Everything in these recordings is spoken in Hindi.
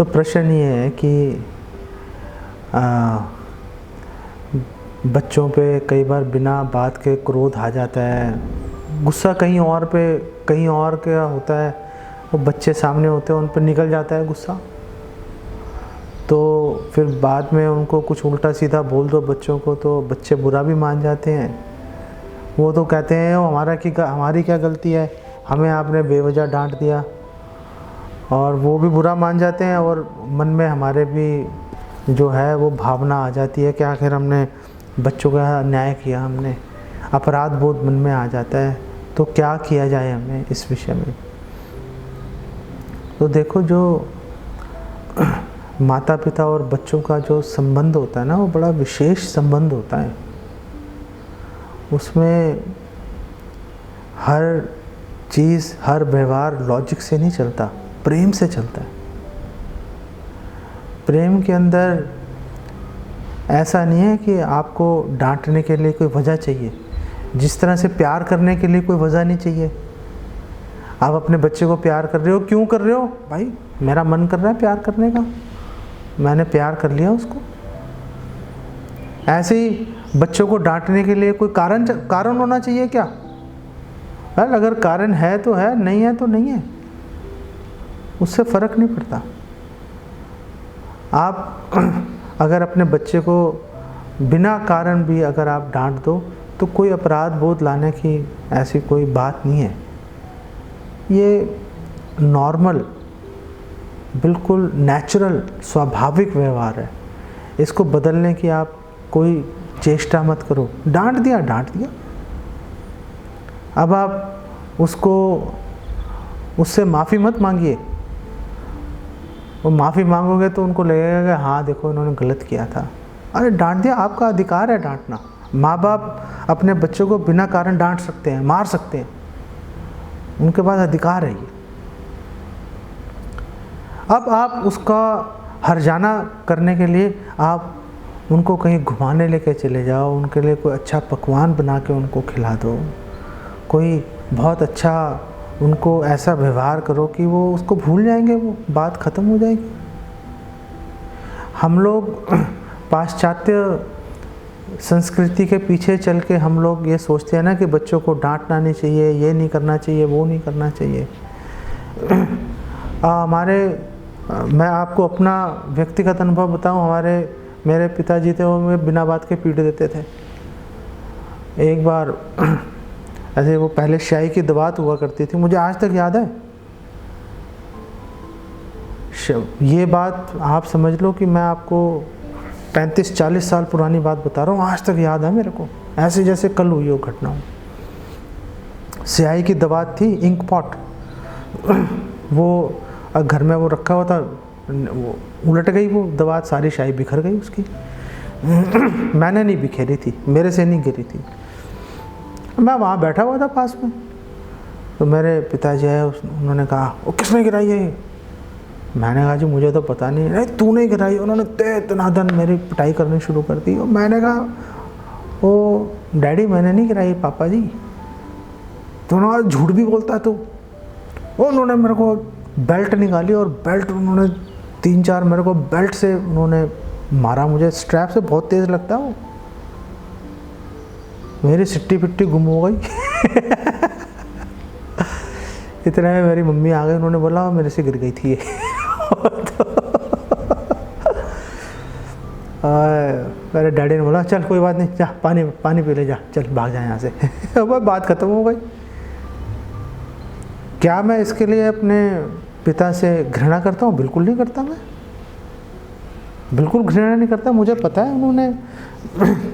तो प्रश्न ये है कि बच्चों पे कई बार बिना बात के क्रोध आ जाता है, गुस्सा कहीं और क्या होता है, वो बच्चे सामने होते हैं उन पर निकल जाता है गुस्सा। तो फिर बाद में उनको कुछ उल्टा सीधा बोल दो बच्चों को तो बच्चे बुरा भी मान जाते हैं। वो तो कहते हैं हमारी क्या गलती है, हमें आपने बेवजह डांट दिया, और वो भी बुरा मान जाते हैं। और मन में हमारे भी जो है वो भावना आ जाती है कि आखिर हमने बच्चों का अन्याय किया, हमने अपराध बोध मन में आ जाता है। तो क्या किया जाए हमें इस विषय में? तो देखो, जो माता पिता और बच्चों का जो संबंध होता है ना, वो बड़ा विशेष संबंध होता है। उसमें हर चीज़, हर व्यवहार लॉजिक से नहीं चलता, प्रेम से चलता है। प्रेम के अंदर ऐसा नहीं है कि आपको डांटने के लिए कोई वजह चाहिए, जिस तरह से प्यार करने के लिए कोई वजह नहीं चाहिए। आप अपने बच्चे को प्यार कर रहे हो, क्यों कर रहे हो? भाई मेरा मन कर रहा है प्यार करने का, मैंने प्यार कर लिया उसको। ऐसे ही बच्चों को डांटने के लिए कोई कारण होना चाहिए क्या? अगर कारण है तो है, नहीं है तो नहीं है, उससे फ़र्क नहीं पड़ता। आप अगर अपने बच्चे को बिना कारण भी अगर आप डांट दो तो कोई अपराध बोध लाने की ऐसी कोई बात नहीं है। ये नॉर्मल, बिल्कुल नेचुरल, स्वाभाविक व्यवहार है। इसको बदलने की आप कोई चेष्टा मत करो। डांट दिया। अब आप उससे माफ़ी मत मांगिए। वो माफ़ी मांगोगे तो उनको लगेगा कि हाँ देखो इन्होंने गलत किया था। अरे डांट दिया, आपका अधिकार है डांटना। माँ बाप अपने बच्चों को बिना कारण डांट सकते हैं, मार सकते हैं, उनके पास अधिकार है ये। अब आप उसका हर्जाना करने के लिए आप उनको कहीं घुमाने लेके चले जाओ, उनके लिए कोई अच्छा पकवान बना के उनको खिला दो, कोई बहुत अच्छा उनको ऐसा व्यवहार करो कि वो उसको भूल जाएंगे, वो बात ख़त्म हो जाएगी। हम लोग पाश्चात्य संस्कृति के पीछे चल के हम लोग ये सोचते हैं ना कि बच्चों को डांटना नहीं चाहिए, ये नहीं करना चाहिए, वो नहीं करना चाहिए। मैं आपको अपना व्यक्तिगत अनुभव बताऊं। मेरे पिताजी थे, वो मुझे बिना बात के पीट देते थे। एक बार ऐसे, वो पहले स्याही की दवात हुआ करती थी, मुझे आज तक याद है। ये बात आप समझ लो कि मैं आपको 35-40 साल पुरानी बात बता रहा हूँ, आज तक याद है मेरे को, ऐसे जैसे कल हुई वो घटना। स्याही की दवात थी, इंक पॉट, वो घर में वो रखा हुआ था, वो उलट गई वो दवात, सारी स्याही बिखर गई उसकी। मैंने नहीं बिखेरी थी, मेरे से नहीं गिरी थी, मैं वहाँ बैठा हुआ था पास में। तो मेरे पिताजी आए, उन्होंने कहा वो किसने गिराई है? मैंने कहा जी मुझे तो पता नहीं। नहीं तूने गिराई। उन्होंने तनादन मेरी पिटाई करनी शुरू कर दी। और मैंने कहा ओ डैडी मैंने नहीं गिराई, पापा जी। तो उन्होंने झूठ भी बोलता है तो। उन्होंने मेरे को बेल्ट निकाली और बेल्ट उन्होंने 3-4 मेरे को बेल्ट से उन्होंने मारा। मुझे स्ट्रैप से बहुत तेज़ लगता है वो। मेरी सिट्टी पिट्टी गुम हो गई। इतने में मेरी मम्मी आ गई, उन्होंने बोला मेरे से गिर गई थी ये। मेरे डैडी ने बोला चल कोई बात नहीं, जा पानी पी ले, जा चल भाग जा यहाँ से। अब बात ख़त्म हो गई। क्या मैं इसके लिए अपने पिता से घृणा करता हूँ? बिल्कुल नहीं करता, मैं बिल्कुल घृणा नहीं करता। मुझे पता है उन्होंने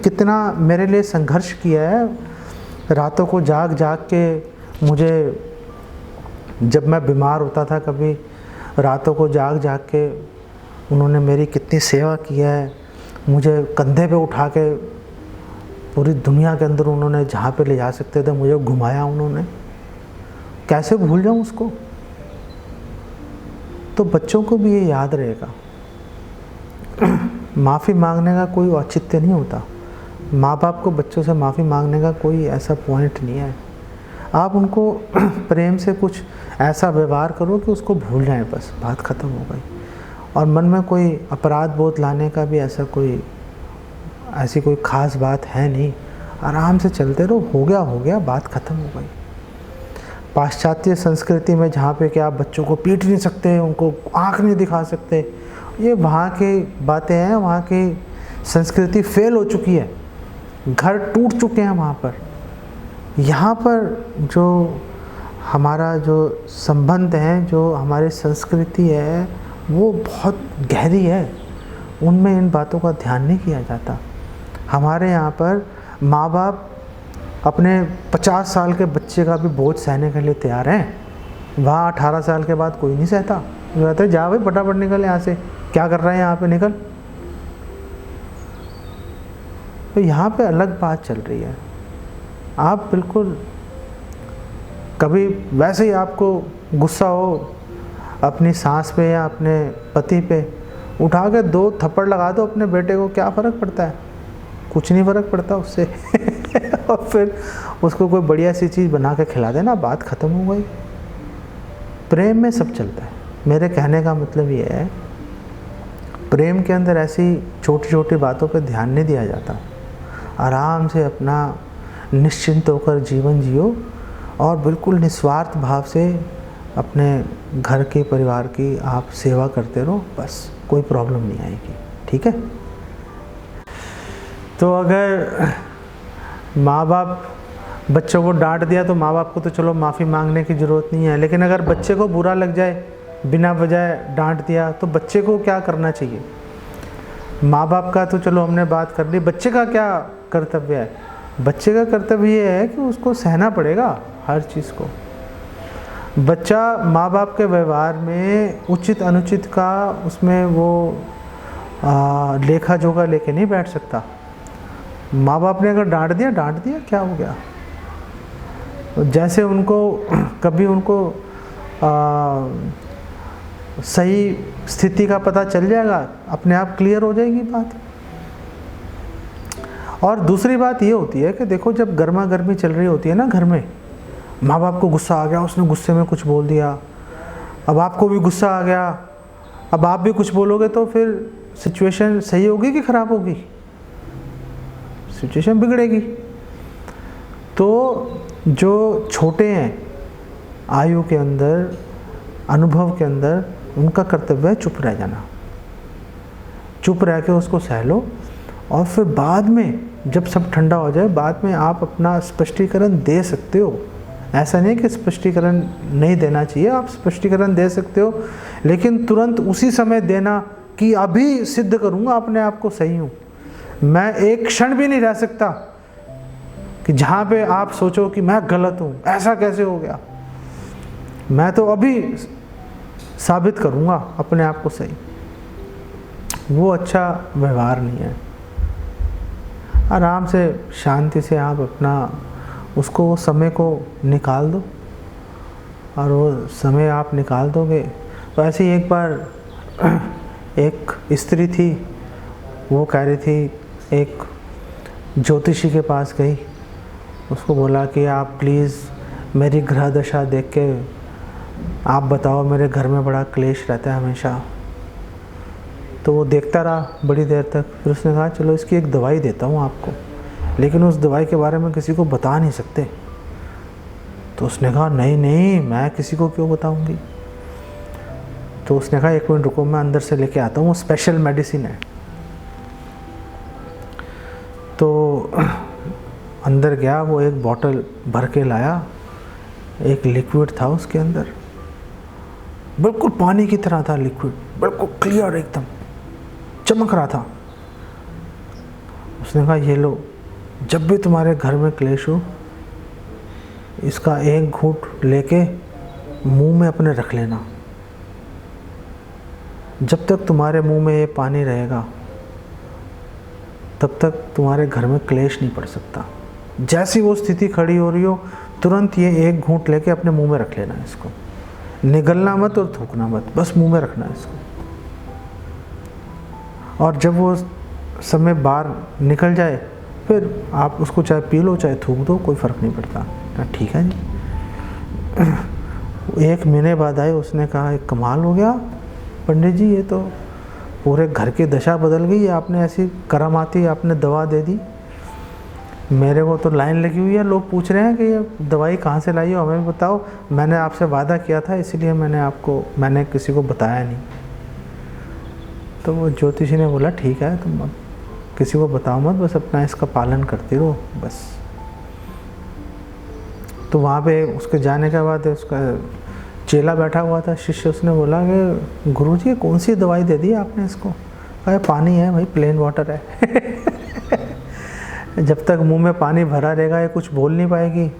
कितना मेरे लिए संघर्ष किया है। रातों को जाग के मुझे, जब मैं बीमार होता था कभी, रातों को जाग के उन्होंने मेरी कितनी सेवा की है। मुझे कंधे पे उठा के पूरी दुनिया के अंदर उन्होंने जहाँ पे ले जा सकते थे मुझे घुमाया उन्होंने। कैसे भूल जाऊँ उसको? तो बच्चों को भी ये याद रहेगा, माफ़ी मांगने का कोई औचित्य नहीं होता। माँ बाप को बच्चों से माफ़ी मांगने का कोई ऐसा पॉइंट नहीं है। आप उनको प्रेम से कुछ ऐसा व्यवहार करो कि उसको भूल जाएं, बस बात ख़त्म हो गई। और मन में कोई अपराध बोध लाने का भी ऐसी कोई ख़ास बात है नहीं। आराम से चलते रहो, हो गया, बात ख़त्म हो गई। पाश्चात्य संस्कृति में जहाँ पे कि आप बच्चों को पीट नहीं सकते, उनको आँख नहीं दिखा सकते, ये वहाँ की बातें हैं, वहाँ की संस्कृति फेल हो चुकी है, घर टूट चुके हैं वहाँ पर। यहाँ पर जो हमारा जो संबंध है, जो हमारी संस्कृति है, वो बहुत गहरी है, उनमें इन बातों का ध्यान नहीं किया जाता। हमारे यहाँ पर माँ बाप अपने 50 साल के बच्चे का भी बोझ सहने के लिए तैयार हैं। वहाँ 18 साल के बाद कोई नहीं सहता, वो कहते हैं जा भाई फटाफट निकल यहाँ से, क्या कर रहे हैं यहाँ पे, निकल। तो यहाँ पे अलग बात चल रही है। आप बिल्कुल कभी वैसे ही आपको गुस्सा हो अपनी सास पे या अपने पति पे, उठा के 2 थप्पड़ लगा दो अपने बेटे को, क्या फ़र्क पड़ता है? कुछ नहीं फ़र्क पड़ता उससे। और फिर उसको कोई बढ़िया सी चीज़ बना के खिला देना, बात ख़त्म हो गई। प्रेम में सब चलता है। मेरे कहने का मतलब ये है, प्रेम के अंदर ऐसी छोटी छोटी बातों पे ध्यान नहीं दिया जाता। आराम से अपना निश्चिंत होकर जीवन जियो और बिल्कुल निस्वार्थ भाव से अपने घर के परिवार की आप सेवा करते रहो, बस कोई प्रॉब्लम नहीं आएगी। ठीक है। तो अगर माँ बाप बच्चों को डांट दिया तो माँ बाप को तो चलो माफ़ी मांगने की ज़रूरत नहीं है, लेकिन अगर बच्चे को बुरा लग जाए, बिना वजह डांट दिया, तो बच्चे को क्या करना चाहिए? माँ बाप का तो चलो हमने बात कर ली, बच्चे का क्या कर्तव्य है? बच्चे का कर्तव्य ये है कि उसको सहना पड़ेगा हर चीज़ को। बच्चा माँ बाप के व्यवहार में उचित अनुचित का उसमें वो लेखा जोखा लेके नहीं बैठ सकता। माँ बाप ने अगर डांट दिया क्या हो गया? जैसे उनको कभी उनको सही स्थिति का पता चल जाएगा, अपने आप क्लियर हो जाएगी बात। और दूसरी बात ये होती है कि देखो, जब गर्मा गर्मी चल रही होती है ना घर में, माँ बाप को गुस्सा आ गया, उसने गुस्से में कुछ बोल दिया, अब आपको भी गुस्सा आ गया, अब आप भी कुछ बोलोगे तो फिर सिचुएशन सही होगी कि ख़राब होगी? सिचुएशन बिगड़ेगी। तो जो छोटे हैं आयु के अंदर, अनुभव के अंदर, उनका कर्तव्य है चुप रह जाना। चुप रह के उसको सह लो और फिर बाद में जब सब ठंडा हो जाए, बाद में आप अपना स्पष्टीकरण दे सकते हो। ऐसा नहीं कि स्पष्टीकरण नहीं देना चाहिए, आप स्पष्टीकरण दे सकते हो, लेकिन तुरंत उसी समय देना कि अभी सिद्ध करूँगा अपने आप को सही हूँ। मैं एक क्षण भी नहीं रह सकता कि जहाँ पे आप सोचो कि मैं गलत हूँ, ऐसा कैसे हो गया। मैं तो अभी साबित करूँगा अपने आप को सही। वो अच्छा व्यवहार नहीं है। आराम से शांति से आप अपना उसको समय को निकाल दो, और वो समय आप निकाल दोगे तो ऐसे ही एक बार एक स्त्री थी, वो कह रही थी, एक ज्योतिषी के पास गई, उसको बोला कि आप प्लीज़ मेरी ग्रह दशा देख के आप बताओ, मेरे घर में बड़ा क्लेश रहता है हमेशा। तो वो देखता रहा बड़ी देर तक, फिर उसने कहा चलो इसकी एक दवाई देता हूँ आपको, लेकिन उस दवाई के बारे में किसी को बता नहीं सकते। तो उसने कहा नहीं नहीं, मैं किसी को क्यों बताऊँगी। तो उसने कहा 1 मिनट रुको, मैं अंदर से लेके आता हूँ, वो स्पेशल मेडिसिन है। तो अंदर गया, वो एक बॉटल भर के लाया, एक लिक्विड था उसके अंदर, बिल्कुल पानी की तरह था लिक्विड, बिल्कुल क्लियर, एकदम चमक रहा था। उसने कहा ये लो, जब भी तुम्हारे घर में क्लेश हो, इसका एक घूंट लेके मुंह में अपने रख लेना। जब तक तुम्हारे मुंह में ये पानी रहेगा, तब तक तुम्हारे घर में क्लेश नहीं पड़ सकता। जैसी वो स्थिति खड़ी हो रही हो, तुरंत ये एक घूंट लेके अपने मुंह में रख लेना है इसको। निगलना मत और थूकना मत, बस मुंह में रखना है इसको। और जब वो समय बाहर निकल जाए, फिर आप उसको चाहे पी लो चाहे थूक दो, कोई फ़र्क नहीं पड़ता। ठीक है जी। 1 महीने बाद आए, उसने कहा एक कमाल हो गया पंडित जी, ये तो पूरे घर की दशा बदल गई, आपने ऐसी करामाती आपने दवा दे दी। मेरे को तो लाइन लगी हुई है, लोग पूछ रहे हैं कि ये दवाई कहाँ से लाई हो, हमें भी बताओ। मैंने आपसे वादा किया था, इसीलिए मैंने किसी को बताया नहीं। तो वो ज्योतिषी ने बोला ठीक है, तुम अब किसी को बताओ मत, बस अपना इसका पालन करती रहो बस। तो वहाँ पे उसके जाने के बाद उसका चेला बैठा हुआ था, शिष्य, उसने बोला कि गुरुजी कौन सी दवाई दे दी आपने इसको? कहा पानी है भाई, प्लेन वाटर है। जब तक मुंह में पानी भरा रहेगा ये कुछ बोल नहीं पाएगी,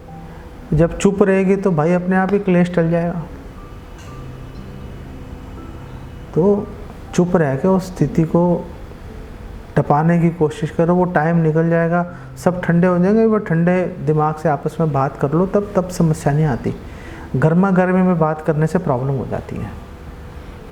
जब चुप रहेगी तो भाई अपने आप ही क्लेश टल जाएगा। तो चुप रह के उस स्थिति को टपाने की कोशिश करो, वो टाइम निकल जाएगा, सब ठंडे हो जाएंगे। वो ठंडे दिमाग से आपस में बात कर लो, तब समस्या नहीं आती। गर्मा गर्मी में बात करने से प्रॉब्लम हो जाती है।